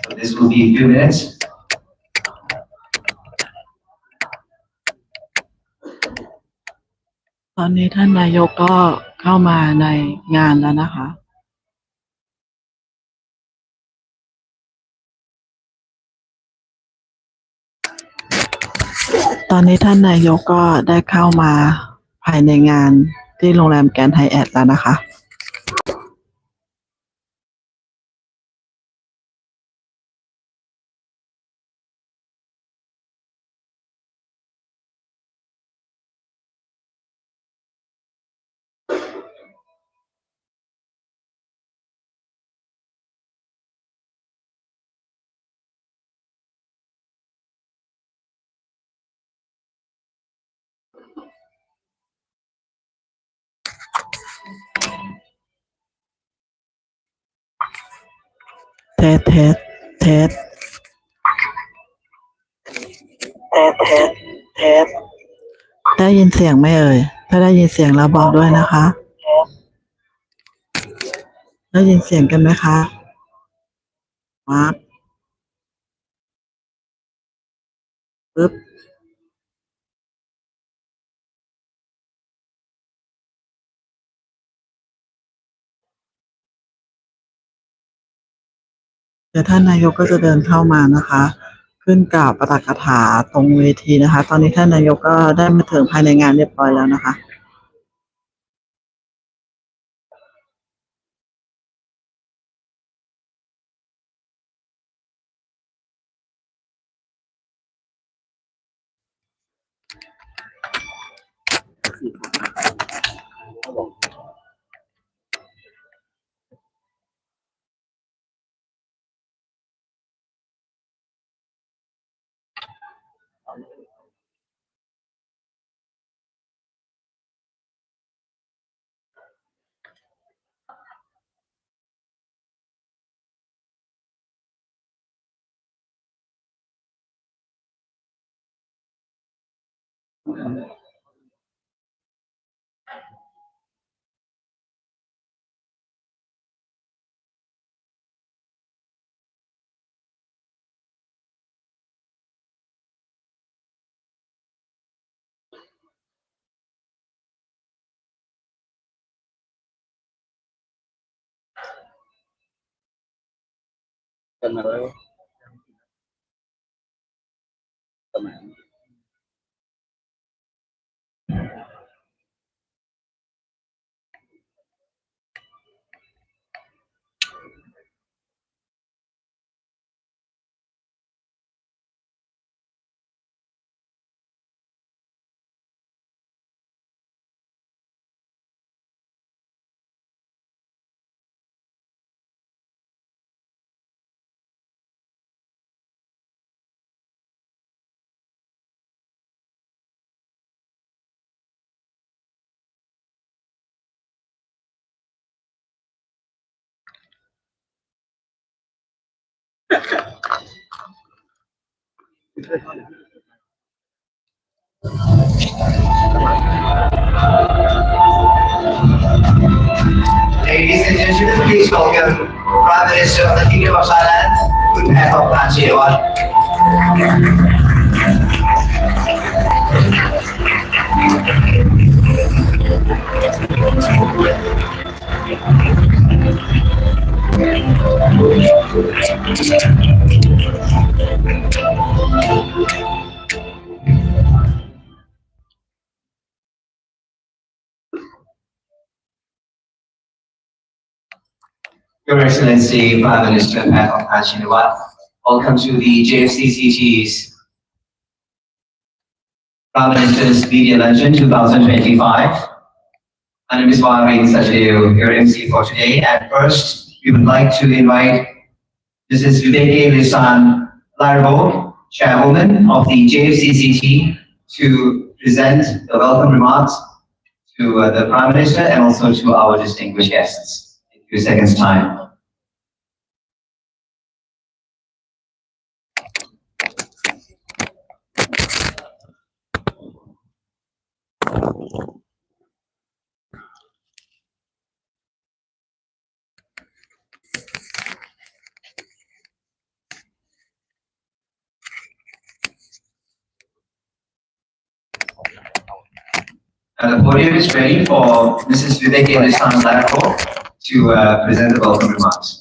So this will be a few minutes. ตอนนี้ท่านนายกก็เข้ามาในงานแล้วนะคะตอนนี้ท่านนายกก็ได้เข้ามาภายในงานที่โรงแรมแกรนด์ไฮแอทแล้วนะคะเทสเทสเทสได้ยินเสียงไหมเอ่ยถ้าได้ยินเสียงแล้วบอกด้วยนะคะได้ยินเสียงกันไหมคะมาร์คปึ๊บเดี๋ยวท่านนายกก็จะเดินเข้ามานะคะขึ้นกล่าวปาฐกถาตรงเวทีนะคะตอนนี้ท่านนายกก็ได้มาถึงภายในงานเรียบร้อยแล้วนะคะกันมาแล้วประมาณLadies and gentlemen, please welcome Prime Minister of the Kingdom of Thailand, คุณแพทองธารชินวัตร Your Excellency, Prime Minister Phatong Thachinavat, welcome to the JFCCT's Prime Minister's Media Luncheon 2025. My name is Warren Sachadev, your MC for today. And first, we would like to invite Mrs. Viveke Lisan Largo, Chairwoman of the JFCCT, to present the welcome remarks to the Prime Minister and also to our distinguished guests. In a few seconds' time. And the podium is ready for Mrs. Vivek Elisan Ladko to present the welcome remarks.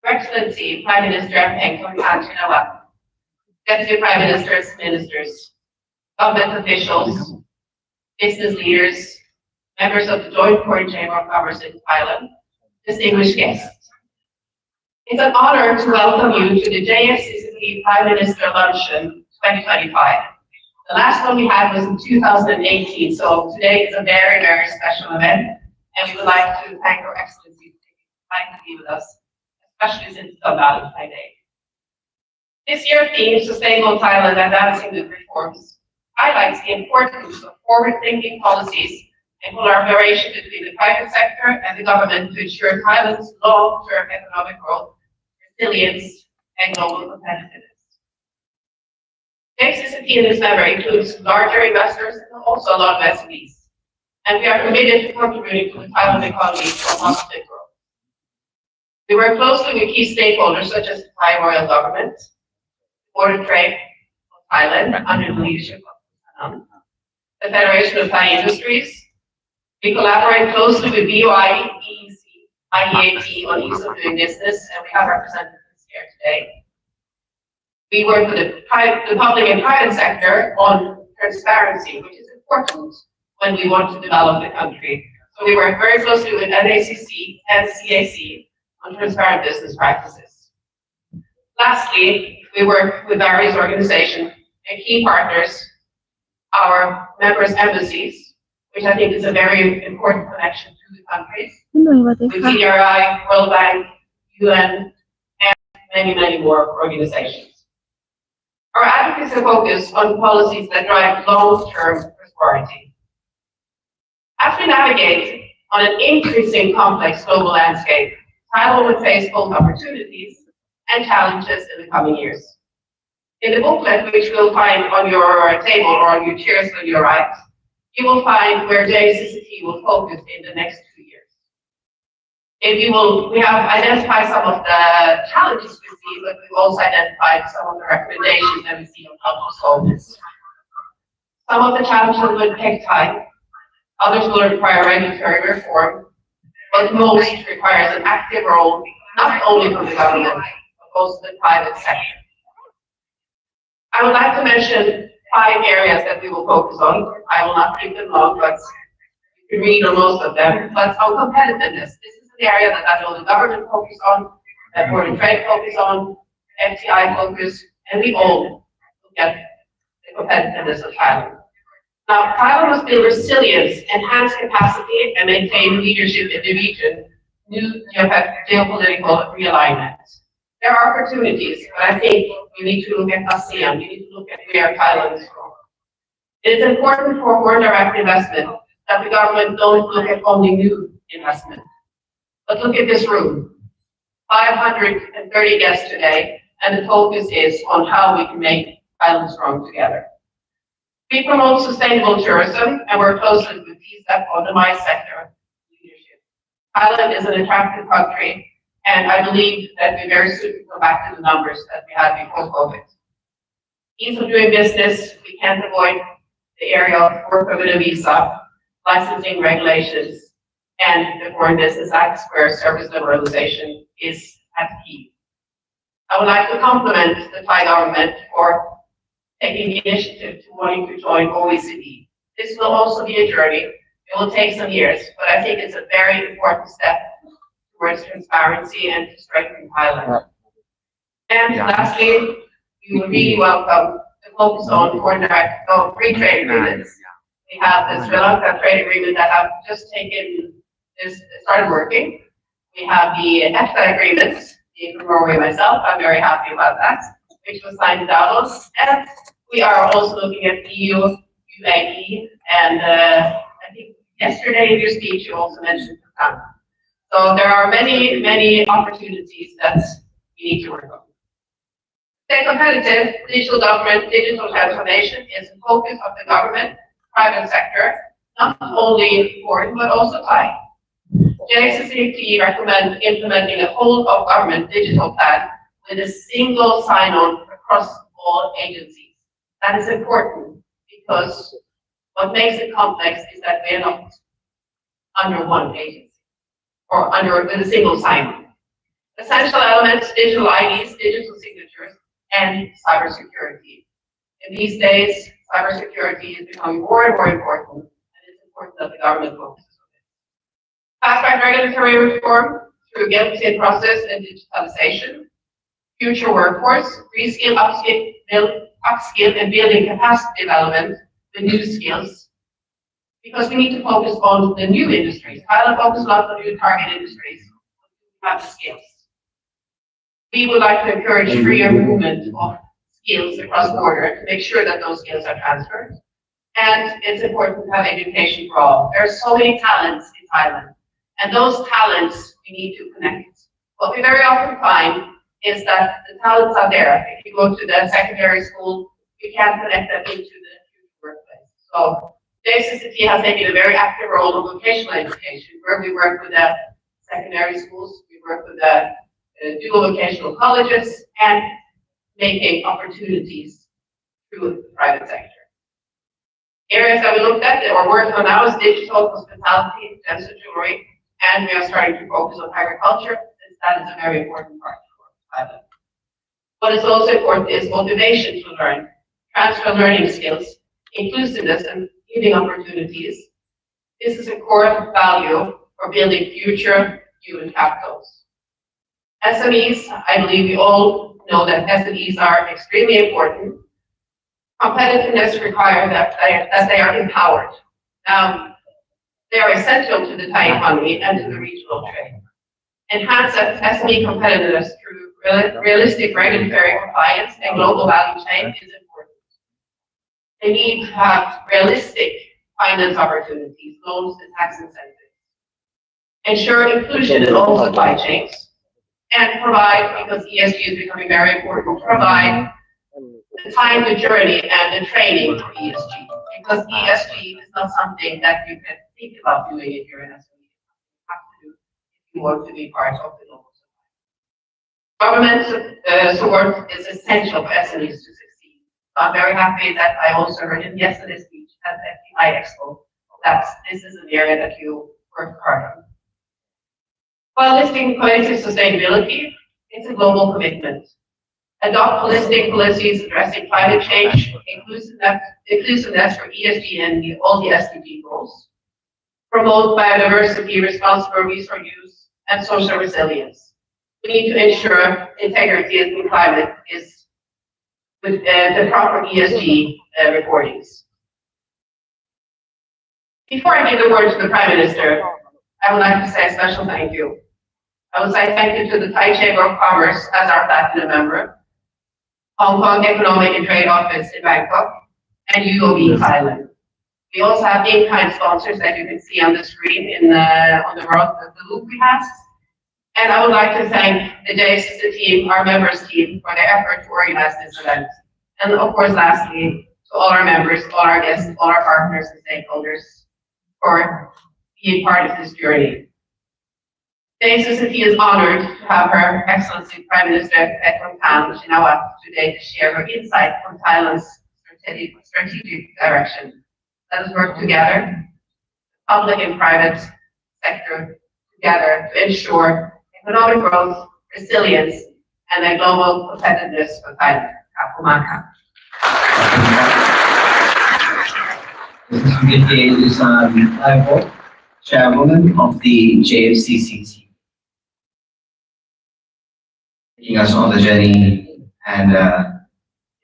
Your Excellency, Prime Minister Ngkom Tanchinawa, Deputy Prime Ministers, Ministers, government officials, business leaders, members of the Joint Foreign Chamber of Commerce in Thailand, distinguished guests. It's an honor to welcome you to the JFCCP Prime Minister Luncheon 2025. The last one we had was in 2018, so today is a very, very special event, and we would like to thank Your Excellency for taking the time to be with us, especially since it's Valentine's Day. This year's theme, Sustainable Thailand Advancing with Reforms, highlights the importance of forward-thinking policies and collaboration between the private sector and the government to ensure Thailand's long-term economic growth, resilience, and global competitiveness. JCCP in this member includes larger investors and also a lot of SMEs, and we are committed to contributing to the Thailand economy for positive growth. We work closely with key stakeholders such as the Thai Royal Government, Board of Trade of Thailand under the leadership of the Federation of Thai Industries. We collaborate closely with BOI, EEC, IEAT on ease of doing business, and we have representatives here today. We work with the public and private sector on transparency, which is important when we want to develop the country. So we work very closely with NACC and CAC on transparent business practices. Lastly, we work with various organizations and key partners, our members' embassies, which I think is a very important connection to the countries, with CDRI, World Bank, UN, and many, many more organizations. Our advocacy focus on policies that drive long-term prosperity. As we navigate on an increasing complex global landscape, Thailand will face both opportunities and challenges in the coming years. In the booklet, which you'll find on your table or on your chairs on your right, you will find where JCCT will focus in the next 2 years. We have identified some of the challenges we see, but we've also identified some of the recommendations that we see on how to solve this. Some of the challenges will take time, others will require regulatory reform, but most requires an active role, not only from the government, but also the private sector. I would like to mention 5 areas that we will focus on. I will not keep them long, but you can read on most of them. But on competitiveness, this is an area that I know the government focus on, that Board of Trade focus on, FTI focus, and we all look at the competitiveness of Thailand. Now, Thailand must build resilience, enhance capacity, and maintain leadership in the region, new geopolitical realignment. There are opportunities, but I think we need to look at ASEAN, we need to look at where Thailand is from. It is important for foreign direct investment that the government don't look at only new investment, but look at this room. 530 guests today, and the focus is on how we can make Thailand strong together. We promote sustainable tourism and work closely with TSEP on the MICE sector leadership. Thailand is an attractive country, and I believe that we very soon will go back to the numbers that we had before COVID. Ease of doing business, we can't avoid the area of work permit and visa, licensing regulations, and the Foreign Business Act, where service liberalization is at key. I would like to compliment the Thai government for taking the initiative to wanting to join OECD. This will also be a journey. It will take some years, but I think it's a very important step towards transparency and to strengthen Thailand. And lastly, we would really welcome the focus on foreign direct free trade agreements. We have the Sri Lanka trade agreement that have just started working. We have the EFTA agreement, being from Norway myself, I'm very happy about that, which was signed in Davos. And we are also looking at EU, UAE, and I think yesterday in your speech you also mentioned Bhutan. So there are many opportunities that we need to work on. Stay competitive, digital government, digital transformation is the focus of the government, private sector, not only foreign but also Thai. JSCT recommend implementing a whole of government digital plan with a single sign-on across all agencies. That is important because what makes it complex is that we are not under one agency or with a single sign-on. Essential elements, digital IDs, digital signatures, and cybersecurity. In these days, cybersecurity is becoming more and more important, and it's important that the government focuses on it. Fast-track regulatory reform through guarantee process and digitalization. Future workforce, reskill, upskill, and building capacity development with new skills. Because we need to focus on the new industries. Thailand focus a lot on new target industries. We have the skills. We would like to encourage freer movement of skills across border to make sure that those skills are transferred. And it's important to have education for all. There are so many talents in Thailand, and those talents we need to connect. What we very often find is that the talents are there. If you go to the secondary school, we can't connect them into the future workplace. So JSCT has taken a very active role in vocational education, where we work with the secondary schools, we work with the dual vocational colleges, and making opportunities through the private sector. Areas that we looked at or working on now is digital, hospitality, and jewelry, and we are starting to focus on agriculture, since that is a very important part for Thailand. What is also important is motivation to learn, transfer learning skills, inclusiveness, and giving opportunities. This is a core value for building future human capitals. SMEs, I believe we all know that SMEs are extremely important. Competitiveness requires that they are empowered. They are essential to the Thai economy and to the regional trade. Enhance SME competitiveness through realistic regulatory compliance and global value chain is important. They need to have realistic finance opportunities, loans, and tax incentives. Ensure inclusion in all supply chains. And provide, because ESG is becoming very important, provide the time, the journey, and the training for ESG. Because ESG is not something that you can think about doing if you're an SME. You have to do if you want to be part of the global supply. Government support is essential for SMEs to succeed. So I'm very happy that I also heard in yesterday's speech at the FDI Expo that this is an area that you work hard on. While listing collective sustainability, it's a global commitment. Adopt holistic policies addressing climate change, inclusiveness for ESG and all the SDG goals. Promote biodiversity, responsible resource use, and social resilience. We need to ensure integrity in climate is with the proper ESG reportings. Before I give the word to the Prime Minister, I would like to say a special thank you. I would say thank you to the Thai Chamber of Commerce as our platinum member, Hong Kong Economic and Trade Office in Bangkok, and UOB Thailand. We also have in-kind sponsors that you can see on the screen on the road, the loop we have. And I would like to thank the JSCT team, our members team, for their effort to organize this event. And of course, lastly, to all our members, all our guests, all our partners and stakeholders for being part of this journey. The JSCT is honored to have Her Excellency Prime Minister Phattong Than today to share her insight on Thailand's strategic direction. Let us work together, public and private sector together, to ensure economic growth, resilience, and a global competitiveness for Thailand. This is Chairwoman of the JFCCT, taking us on the journey and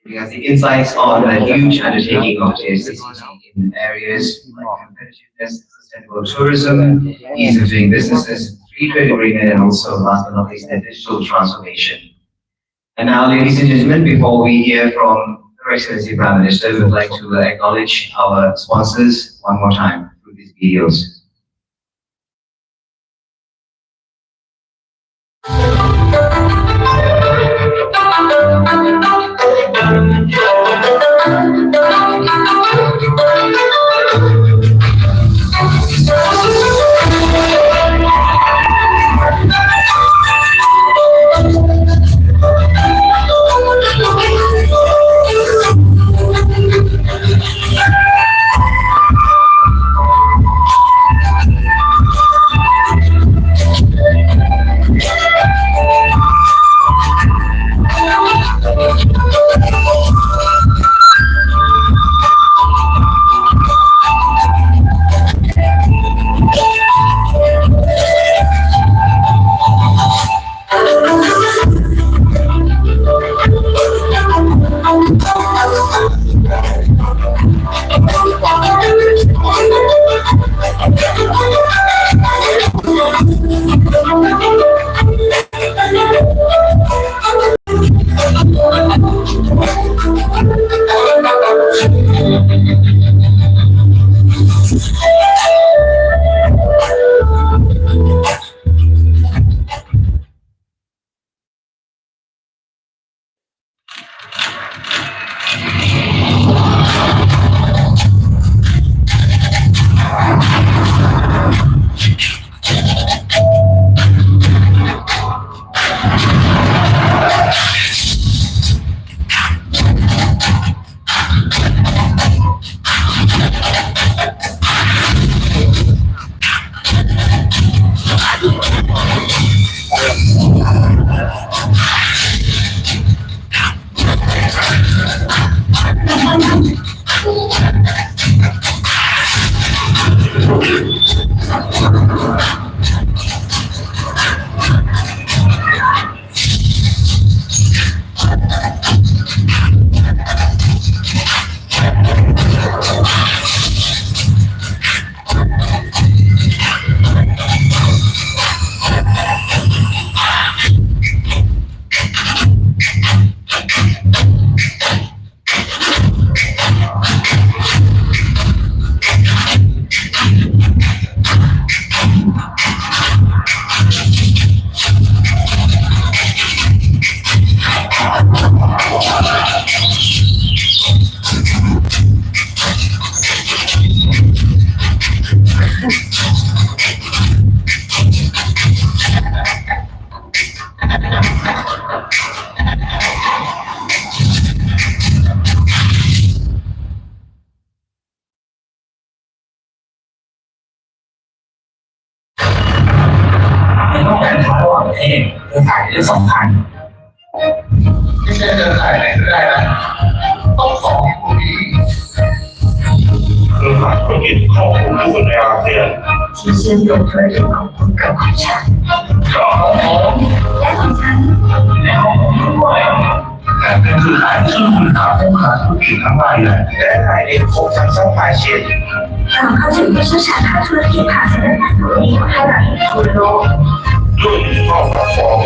giving us the insights on the huge undertaking of JFCCT in areas like competitiveness, sustainable tourism, ease of doing businesses, free trade agreement, and also, last but not least, the digital transformation. And now, ladies and gentlemen, before we hear from Her Excellency Prime Minister, we would like to acknowledge our sponsors one more time through these videos. ประเทศเครือข่ายที่สำคัญไม่ใช่เครือข่ายไหนก็ได้นะต้องสองผู้นี้เครือข่ายธุรกิจครอบคลุมที่สุดในอาเซียนที่เชื่อมโยงธุรกิจของคุณกับของฉันและของฉันแล้วด้วยแต่เป็นเครือข่ายที่คุณหาผู้ค้าธุรกิจทั้งรายใหญ่และรายเล็กครบทั้งซัพพลายเชนเราเข้าถึงผู้เชี่ยวชาญทางธุรกิจผ่านสถาบันธุรกิจของไทยหลายทั่วโลกด้วยดิจิทัลแพลตฟอร์ม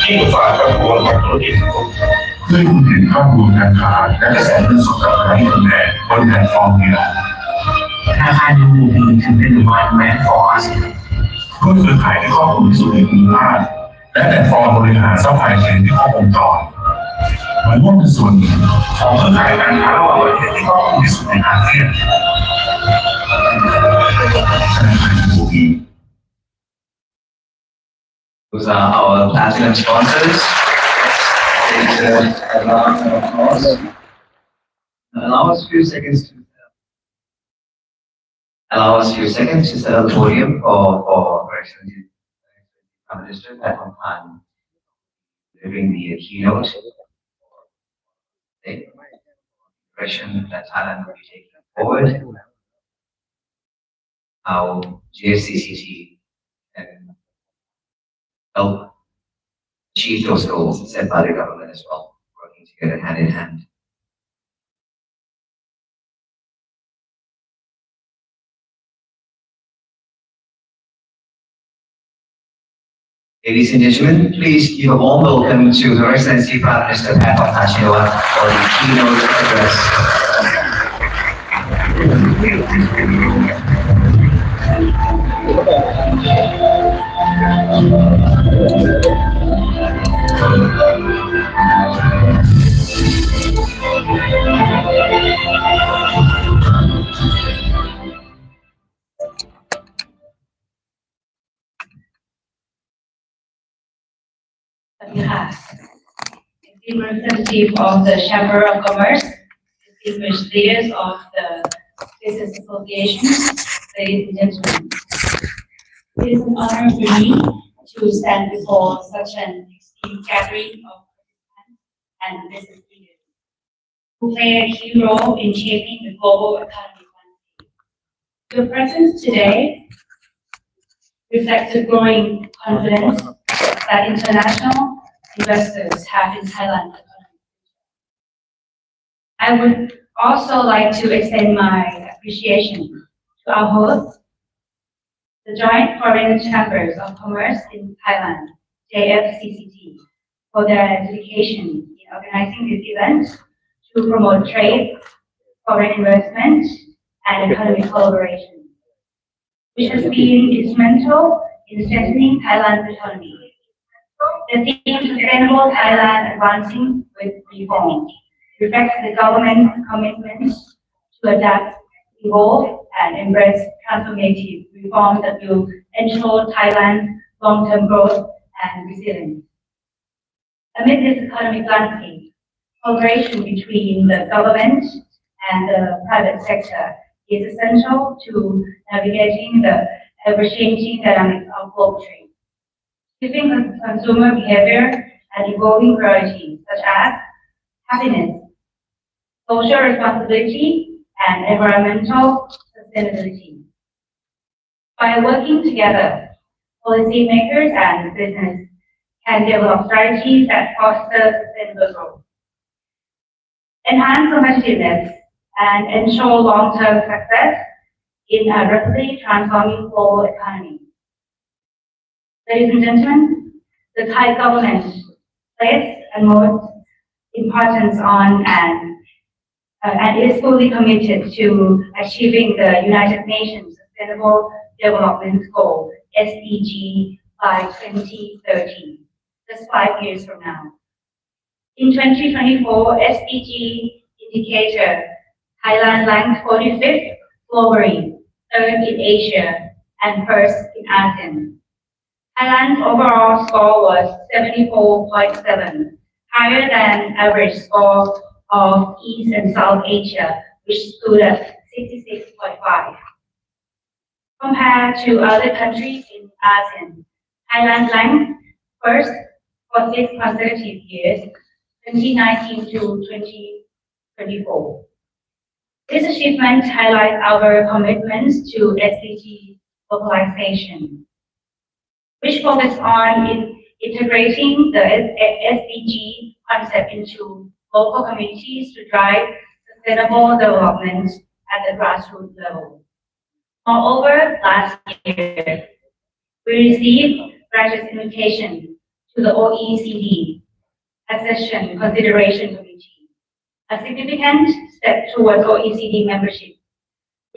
ที่ประสานกับกระบวนการธุรกิจเพื่อคุณเห็นข้อมูลการค้าและกระแสเงินสดกับไร้เงินแดงบนแพลตฟอร์มเดียวธนาคารยูโรถึงเป็นวันแมนฟอร์สเพื่อเครือข่ายที่ครอบคลุมที่สุดในภูมิภาคและแพลตฟอร์มบริหารซัพพลายเชนที่ครอบวงจรมาร่วมเป็นส่วนหนึ่งของเครือข่ายการค้าระหว่างประเทศที่ครอบคลุมที่สุดในอาเซียนธนาคารยูโรThose are our platinum sponsors. Allow us a few seconds to set up the podium for Excellency Prime Minister Prime Minister delivering the keynote the direction that Thailand will be taking forward. How GSCCT can help achieve those goals set by the government as well, working together hand in hand. Ladies and gentlemen, please give a warm welcome to Her Excellency Prime Minister Prime Minister for the keynote address. class, distinguished representative of the Chamber of Commerce, distinguished leaders of the business associations, ladies and gentlemen. It is an honor for me to stand before such an esteemed gathering of participants and business leaders who play a key role in shaping the global economic landscape. Your presence today reflects the growing confidence that international investors have in Thailand's economy. I would also like to extend my appreciation to our hosts, the Joint Foreign Chambers of Commerce in Thailand, JFCCT, for their dedication in organizing this event to promote trade, foreign investment, and economic collaboration, which has been instrumental in strengthening Thailand's economy. The theme Sustainable Thailand Advancing with Reform reflects the government's commitment to adapt, evolve, and embrace transformative reforms that will ensure Thailand's long-term growth and resilience. Amid this economic landscape, cooperation between the government and the private sector is essential to navigating the ever-changing dynamics of global trade. Shifting consumer behavior and evolving priorities such as happiness, social responsibility, and environmental sustainability. By working together, policymakers and business can develop strategies that foster sustainable growth, enhance competitiveness, and ensure long-term success in a rapidly transforming global economy. Ladies and gentlemen, the Thai government places utmost importance on and is fully committed to achieving the United Nations Sustainable Development Goal (SDG) by 2030, just 5 years from now. In 2024 SDG indicator, Thailand ranked 45th globally, 3rd in Asia, and 1st in ASEAN. Thailand's overall score was 74.7, higher than average score of East and South Asia, which stood at 66.5. Compared to other countries in ASEAN, Thailand ranked first for 6 consecutive years, 2019 to 2024. This achievement highlights our commitments to SDG localization, which focus on integrating the SDG concept into local communities to drive sustainable development at the grassroots level. Moreover, last year, we received gracious invitation to the OECD Accession Consideration Committee, a significant step towards OECD membership,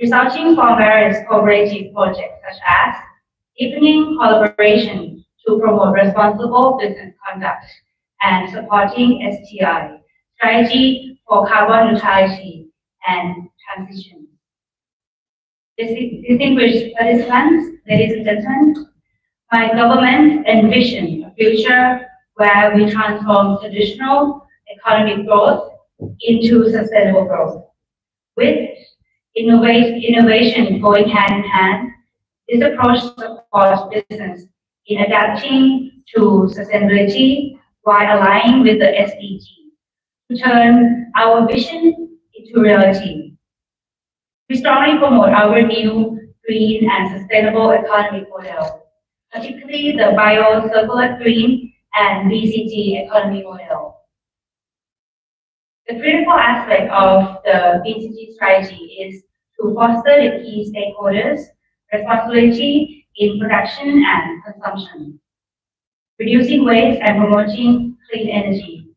resulting from various cooperative projects such as deepening collaboration to promote responsible business conduct and supporting STI, strategy for carbon neutrality and transition. Distinguished participants, ladies and gentlemen, my government envisions a future where we transform traditional economic growth into sustainable growth. With innovation going hand in hand, this approach supports business in adapting to sustainability while aligning with the SDG to turn our vision into reality. We strongly promote our new green and sustainable economic model, particularly the bio-circular green and BCG economy model. The critical aspect of the BCG strategy is to foster the key stakeholders' responsibility in production and consumption, reducing waste and promoting clean energy.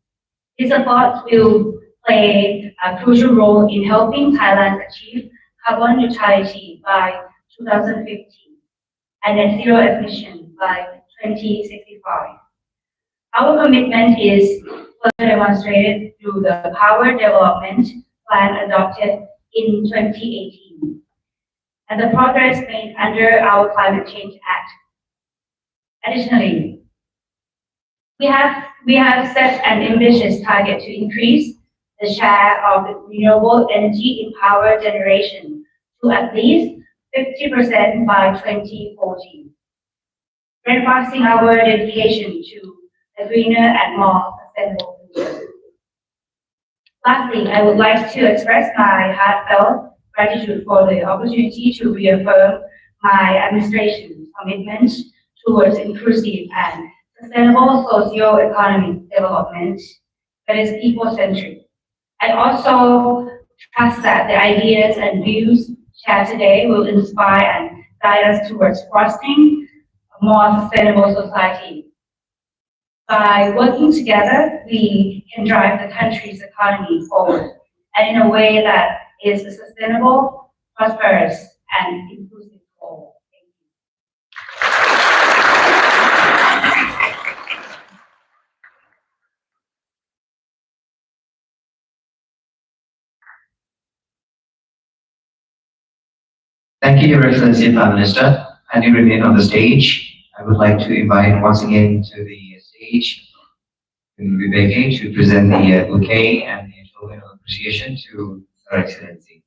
This approach will play a crucial role in helping Thailand achieve carbon neutrality by 2050 and net zero emission by 2065. Our commitment is further demonstrated through the Power Development Plan adopted in 2018 and the progress made under our Climate Change Act. Additionally, We have set an ambitious target to increase the share of renewable energy in power generation to at least 50% by 2040, reinforcing our dedication to a greener and more sustainable future. Lastly, I would like to express my heartfelt gratitude for the opportunity to reaffirm my administration's commitment towards inclusive and sustainable socio-economic development that is people-centric. I also trust that the ideas and views shared today will inspire and guide us towards fostering a more sustainable society. By working together, we can drive the country's economy forward and in a way that is sustainable, prosperous, and inclusive for all. Thank you, Your Excellency Prime Minister. And you remain on the stage. I would like to invite once again to the stage Viveke to present the bouquet and the token of appreciation to Her Excellency.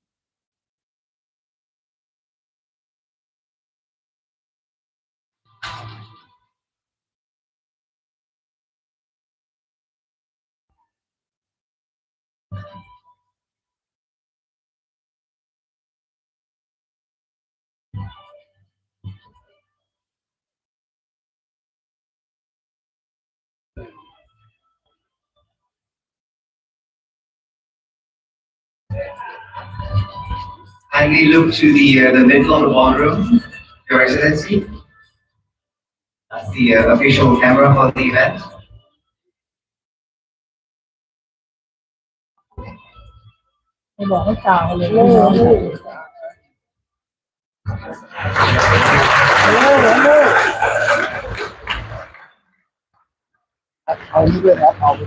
Kindly look to the middle of the ballroom, Your Excellency. That's the official camera for the event.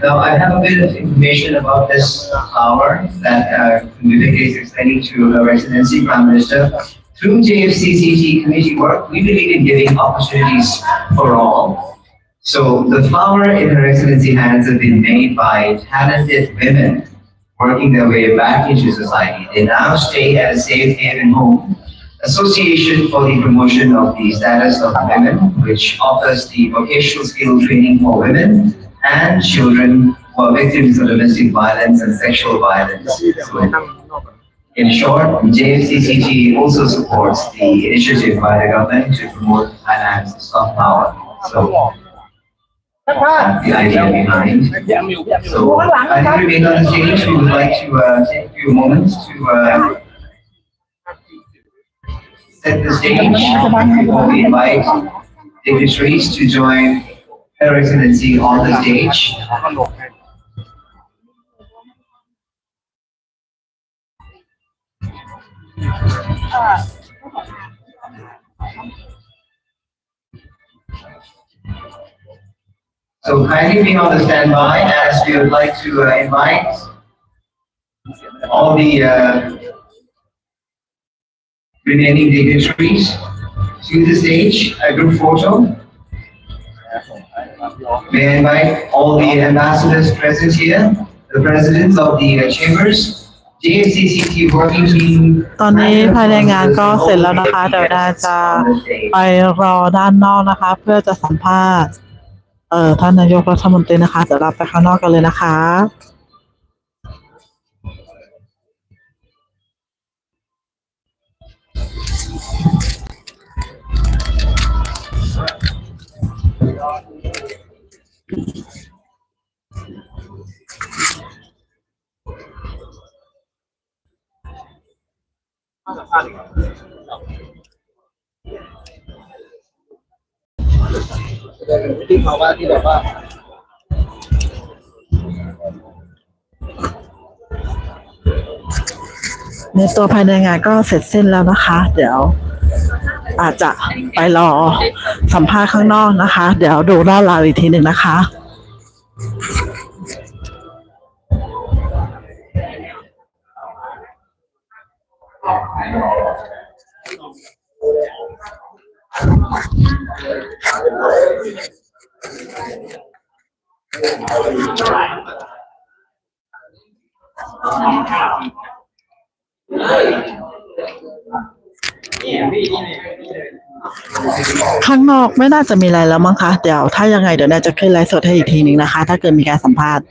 Now I have a bit of information about this flower that Viveke is explaining to Her Excellency Prime Minister. Through JFCCT committee work, we believe in giving opportunities for all. So the flower in Her Excellency hands have been made by talented women working their way back into society. They now stay at a safe haven home, Association for the Promotion of the Status of Women, which offers the vocational skill training for women and children who are victims of domestic violence and sexual violence. So, in short, JFCCT also supports the initiative by the government to promote Thailand's soft power. So, that's the idea behind. So, I remain on the stage. We would like to take a few moments to set the stage before we invite dignitaries to join Her Excellency on the stage. So kindly be on the standby as we would like to invite all the remaining dignitaries to the stage, a group photo. May I invite all the ambassadors present here, the presidents of the chambers, JFCCT working team. ตอนนี้ภายในงานก็เสร็จแล้วนะคะเดี๋ยวเราจะไปรอด้านนอกนะคะเพื่อจะสัมภาษณ์ท่านนายกรัฐมนตรีนะคะเดี๋ยวเราไปข้างนอกกันเลยนะคะ ที่เขาว่าที่แบบว่า ในตัวภายในงานก็เสร็จสิ้นแล้วนะคะ เดี๋ยวอาจจะไปรอสัมภาษณ์ข้างนอกนะคะ เดี๋ยวดูรอบราวอีกทีหนึ่งนะคะ ข้างนอกไม่น่าจะมีอะไรแล้วมั้งคะเดี๋ยวถ้ายังไงเดี๋ยวน่าจะขึ้นไลฟ์สดให้อีกทีนึงนะคะ ถ้าเกิดมีการสัมภาษณ์